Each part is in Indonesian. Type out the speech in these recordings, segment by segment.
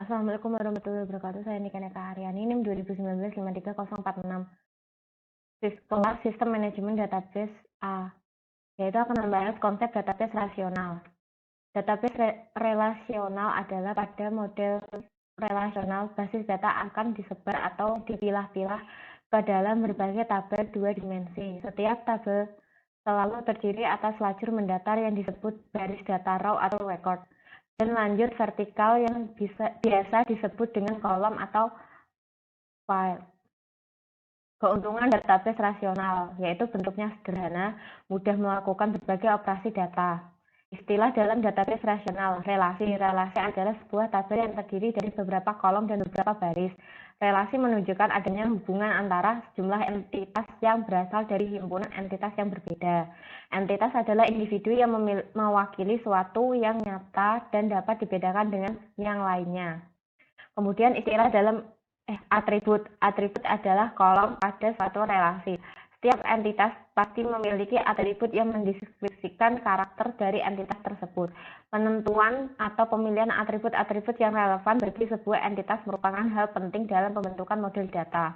Assalamualaikum warahmatullahi wabarakatuh. Saya Nika Aryani, NIM 2019-53046. Kelas Sistem Manajemen Database A, yaitu akan membahas konsep database rasional. Database relasional adalah pada model relasional basis data akan disebar atau dipilah-pilah ke dalam berbagai tabel dua dimensi. Setiap tabel selalu terdiri atas lajur mendatar yang disebut baris data raw atau record, dan lanjut vertikal yang biasa disebut dengan kolom atau file. Keuntungan database rasional, yaitu bentuknya sederhana, mudah melakukan berbagai operasi data. Istilah dalam database rasional, relasi. Relasi adalah sebuah tabel yang terdiri dari beberapa kolom dan beberapa baris. Relasi menunjukkan adanya hubungan antara sejumlah entitas yang berasal dari himpunan entitas yang berbeda. Entitas adalah individu yang mewakili suatu yang nyata dan dapat dibedakan dengan yang lainnya. Kemudian istilah dalam atribut. Atribut adalah kolom pada suatu relasi. Setiap entitas pasti memiliki atribut yang mendeskripsikan karakter dari entitas tersebut. Penentuan atau pemilihan atribut-atribut yang relevan bagi sebuah entitas merupakan hal penting dalam pembentukan model data.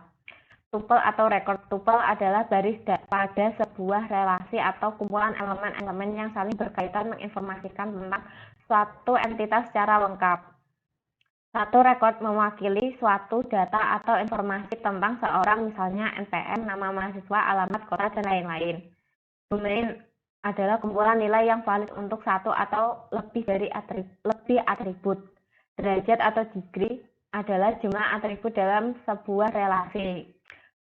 Tuple atau record. Tuple adalah baris pada sebuah relasi atau kumpulan elemen-elemen yang saling berkaitan menginformasikan tentang suatu entitas secara lengkap. Satu rekod mewakili suatu data atau informasi tentang seorang, misalnya NPM, nama mahasiswa, alamat kota, dan lain-lain. Domain adalah kumpulan nilai yang valid untuk satu atau lebih atribut. Derajat atau degree adalah jumlah atribut dalam sebuah relasi.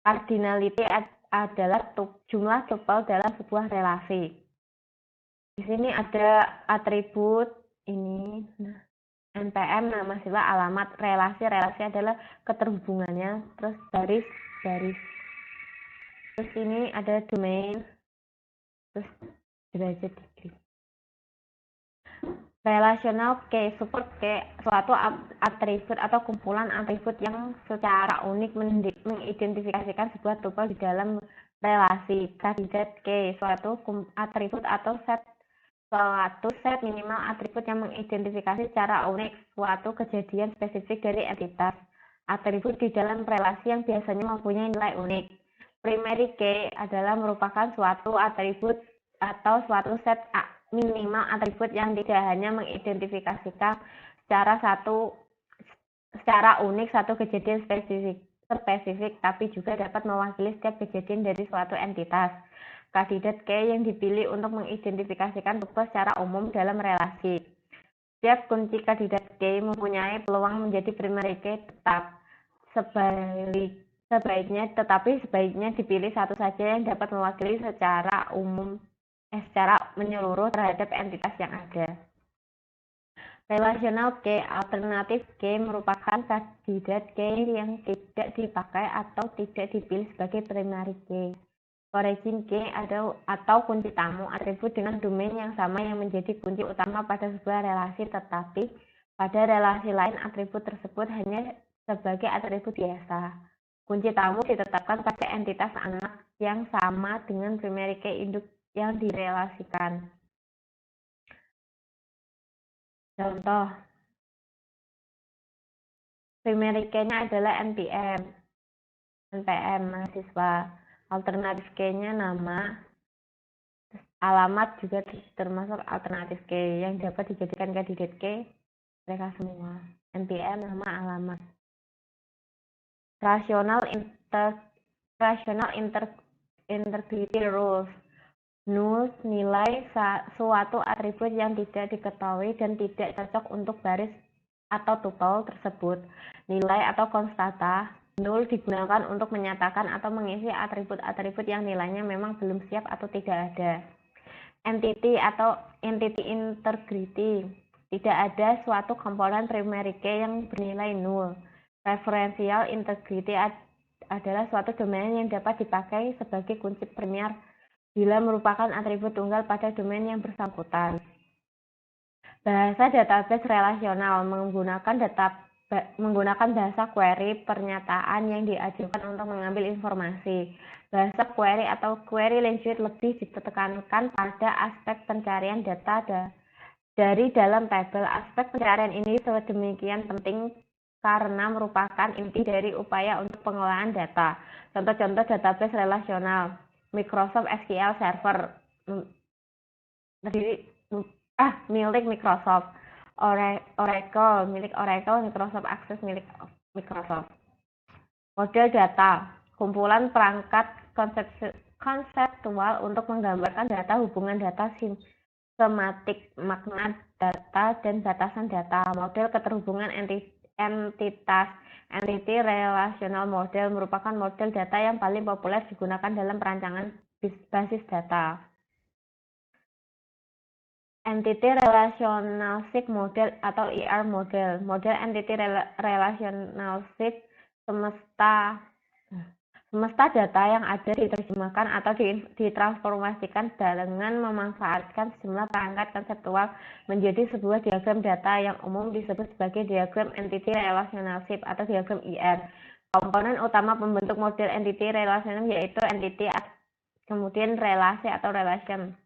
Cardinality adalah jumlah tuple dalam sebuah relasi. Di sini ada atribut ini. NPM, nama siswa, alamat. Relasi adalah keterhubungannya, terus baris. Terus ini ada domain, terus derajat degree. Relational key, support key, suatu atribut atau kumpulan atribut yang secara unik mengidentifikasikan sebuah tuple di dalam relasi. Kandidat key, suatu atribut atau suatu set minimal atribut yang mengidentifikasi secara unik suatu kejadian spesifik dari entitas. Atribut di dalam relasi yang biasanya mempunyai nilai unik. Primary key adalah merupakan suatu atribut atau suatu set minimal atribut yang tidak hanya mengidentifikasikan secara unik satu kejadian spesifik, tapi juga dapat mewakili setiap kejadian dari suatu entitas. Kandidat key yang dipilih untuk mengidentifikasikan tuple secara umum dalam relasi. Setiap kunci kandidat key mempunyai peluang menjadi primary key tetap. Sebaiknya dipilih satu saja yang dapat mewakili secara menyeluruh terhadap entitas yang ada. Relational key, alternatif key merupakan kandidat key yang tidak dipakai atau tidak dipilih sebagai primary key. Origin key atau kunci tamu, atribut dengan domain yang sama yang menjadi kunci utama pada sebuah relasi, tetapi pada relasi lain atribut tersebut hanya sebagai atribut biasa. Kunci tamu ditetapkan pada entitas anak yang sama dengan primary key induk yang direlasikan. Contoh, primary key-nya adalah NPM mahasiswa. Alternatif key-nya nama, alamat juga termasuk alternatif key yang dapat dijadikan kandidat key mereka semua. NPM, nama, alamat. Rational integrity rules. Null nilai suatu atribut yang tidak diketahui dan tidak cocok untuk baris atau tuple tersebut. Nilai atau konstanta null digunakan untuk menyatakan atau mengisi atribut-atribut yang nilainya memang belum siap atau tidak ada. Entity atau entity integrity. Tidak ada suatu komponen primary key yang bernilai null. Referential integrity adalah suatu domain yang dapat dipakai sebagai kunci primer bila merupakan atribut tunggal pada domain yang bersangkutan. Bahasa database relasional menggunakan bahasa query pernyataan yang diajukan untuk mengambil informasi. Bahasa query atau query language lebih ditekankan pada aspek pencarian data dari dalam tabel. Aspek pencarian ini sedemikian penting karena merupakan inti dari upaya untuk pengelolaan data. Contoh-contoh database relasional, Microsoft SQL Server milik Microsoft, Oracle milik Oracle, Microsoft Access milik Microsoft. Model data, kumpulan perangkat konseptual untuk menggambarkan data, hubungan data, skematik makna data, dan batasan data. Model keterhubungan entitas, entity relational model merupakan model data yang paling populer digunakan dalam perancangan basis data. Entity Relationship Model atau ER Model. Model Entity Relationship semesta data yang ada diterjemahkan atau ditransformasikan dengan memanfaatkan sejumlah perangkat konseptual menjadi sebuah diagram data yang umum disebut sebagai diagram Entity Relationship atau diagram ER. Komponen utama pembentuk model Entity Relationship yaitu entity, kemudian relasi atau relation.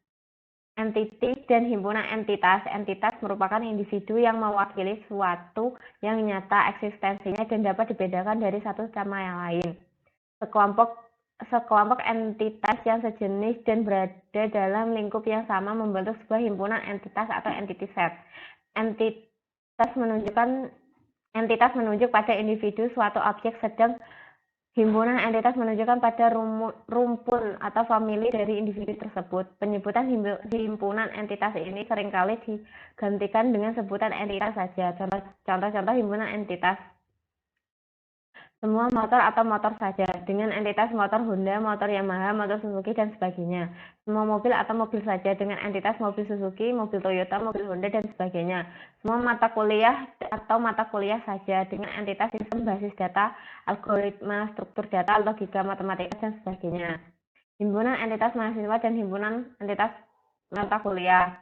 Entity dan himpunan entitas. Entitas merupakan individu yang mewakili suatu yang nyata eksistensinya dan dapat dibedakan dari satu sama yang lain. Sekelompok entitas yang sejenis dan berada dalam lingkup yang sama membentuk sebuah himpunan entitas atau entity set. Entitas menunjuk pada individu suatu objek, sedang himpunan entitas menunjukkan pada rumpun atau famili dari individu tersebut. Penyebutan himpunan entitas ini seringkali digantikan dengan sebutan entitas saja. Contoh-contoh himpunan entitas: semua motor atau motor saja, dengan entitas motor Honda, motor Yamaha, motor Suzuki, dan sebagainya. Semua mobil atau mobil saja, dengan entitas mobil Suzuki, mobil Toyota, mobil Honda, dan sebagainya. Semua mata kuliah atau mata kuliah saja, dengan entitas sistem basis data, algoritma, struktur data, logika, matematika, dan sebagainya. Himpunan entitas mahasiswa dan himpunan entitas mata kuliah.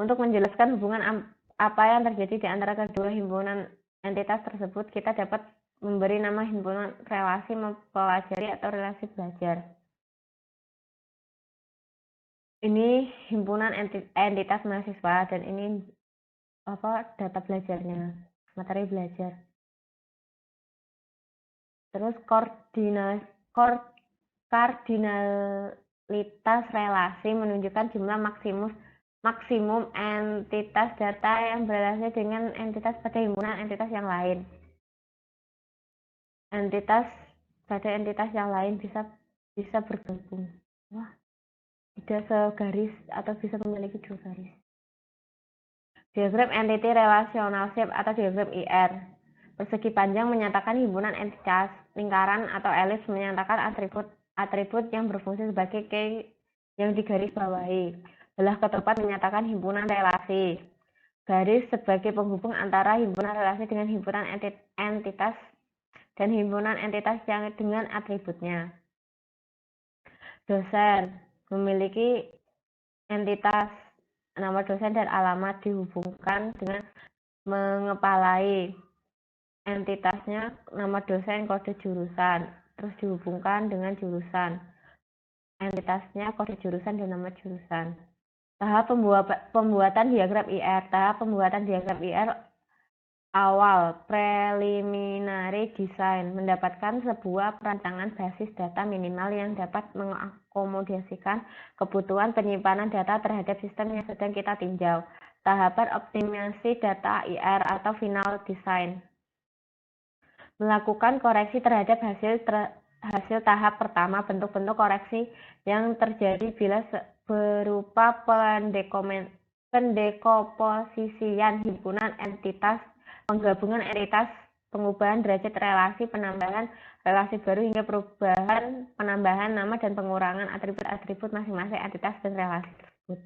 Untuk menjelaskan hubungan apa yang terjadi di antara kedua himpunan entitas tersebut, kita dapat memberi nama himpunan relasi mempelajari atau relasi belajar. Ini himpunan entitas mahasiswa dan ini data belajarnya, materi belajar. Terus kardinalitas relasi menunjukkan jumlah maksimum entitas data yang berrelasi dengan entitas pada himpunan entitas yang lain. Entitas pada entitas yang lain bisa bergabung. Tidak segaris atau bisa memiliki dua garis. Diagram Entity Relationship atau diagram ER. Persegi panjang menyatakan himpunan entitas. Lingkaran atau elips menyatakan atribut yang berfungsi sebagai key yang digarisbawahi. Belah ketupat menyatakan himpunan relasi. Garis sebagai penghubung antara himpunan relasi dengan himpunan entitas dan himpunan entitas yang dengan atributnya. Dosen memiliki entitas, nama dosen dan alamat dihubungkan dengan mengepalai entitasnya, nama dosen, kode jurusan, terus dihubungkan dengan jurusan, entitasnya, kode jurusan, dan nama jurusan. Tahap pembuatan diagram IR. Tahap pembuatan diagram IR awal, preliminary design, mendapatkan sebuah perancangan basis data minimal yang dapat mengakomodasikan kebutuhan penyimpanan data terhadap sistem yang sedang kita tinjau. Tahapan optimasi data IR atau final design, melakukan koreksi terhadap hasil tahap pertama. Bentuk-bentuk koreksi yang terjadi bila berupa pendekomposisian himpunan entitas, penggabungan entitas, pengubahan derajat relasi, penambahan relasi baru, hingga perubahan, penambahan nama, dan pengurangan atribut-atribut masing-masing entitas dan relasi tersebut.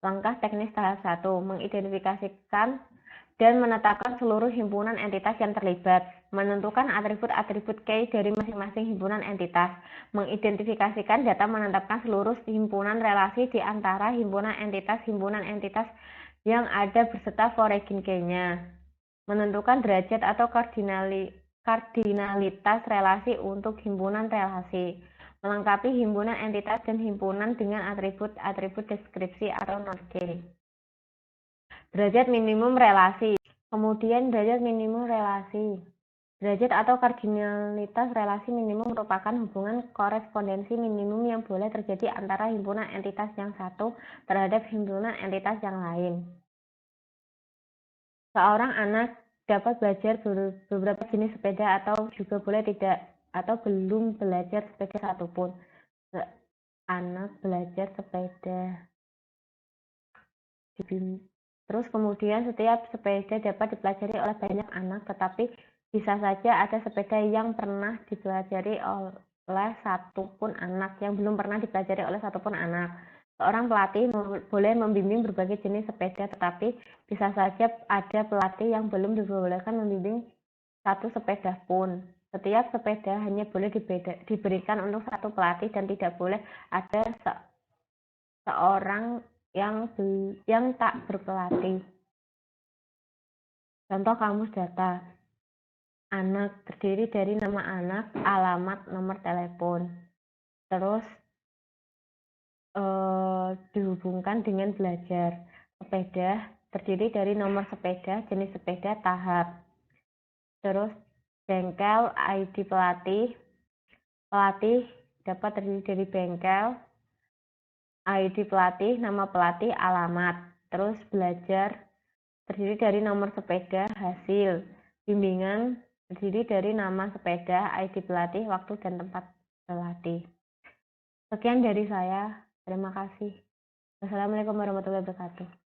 Langkah teknis tahap 1, mengidentifikasikan dan menetapkan seluruh himpunan entitas yang terlibat, menentukan atribut-atribut key dari masing-masing himpunan entitas, mengidentifikasikan data, menetapkan seluruh himpunan relasi di antara himpunan entitas yang ada beserta foreign key-nya, menentukan derajat atau kardinalitas relasi untuk himpunan relasi, melengkapi himpunan entitas dan himpunan dengan atribut-atribut deskripsi atau non-key. Derajat minimum relasi, Kemudian derajat minimum relasi. Derajat atau kardinalitas relasi minimum merupakan hubungan korespondensi minimum yang boleh terjadi antara himpunan entitas yang satu terhadap himpunan entitas yang lain. Seorang anak dapat belajar beberapa jenis sepeda atau juga boleh tidak atau belum belajar sepeda satupun. Anak belajar sepeda. Terus kemudian setiap sepeda dapat dipelajari oleh banyak anak, tetapi bisa saja ada sepeda yang pernah dipelajari oleh satu pun anak, yang belum pernah dipelajari oleh satu pun anak. Seorang pelatih boleh membimbing berbagai jenis sepeda, tetapi bisa saja ada pelatih yang belum dibolehkan membimbing satu sepeda pun. Setiap sepeda hanya boleh diberikan untuk satu pelatih dan tidak boleh ada seorang yang tak berpelatih. Contoh kamus data. Anak terdiri dari nama anak, alamat, nomor telepon. Terus dihubungkan dengan belajar. Sepeda terdiri dari nomor sepeda, jenis sepeda, tahap. Terus bengkel, ID pelatih. Pelatih dapat terdiri dari bengkel, ID pelatih, nama pelatih, alamat. Terus belajar terdiri dari nomor sepeda, hasil. Bimbingan terdiri dari nama sepeda, ID pelatih, waktu dan tempat pelatih. Sekian dari saya. Terima kasih. Wassalamualaikum warahmatullahi wabarakatuh.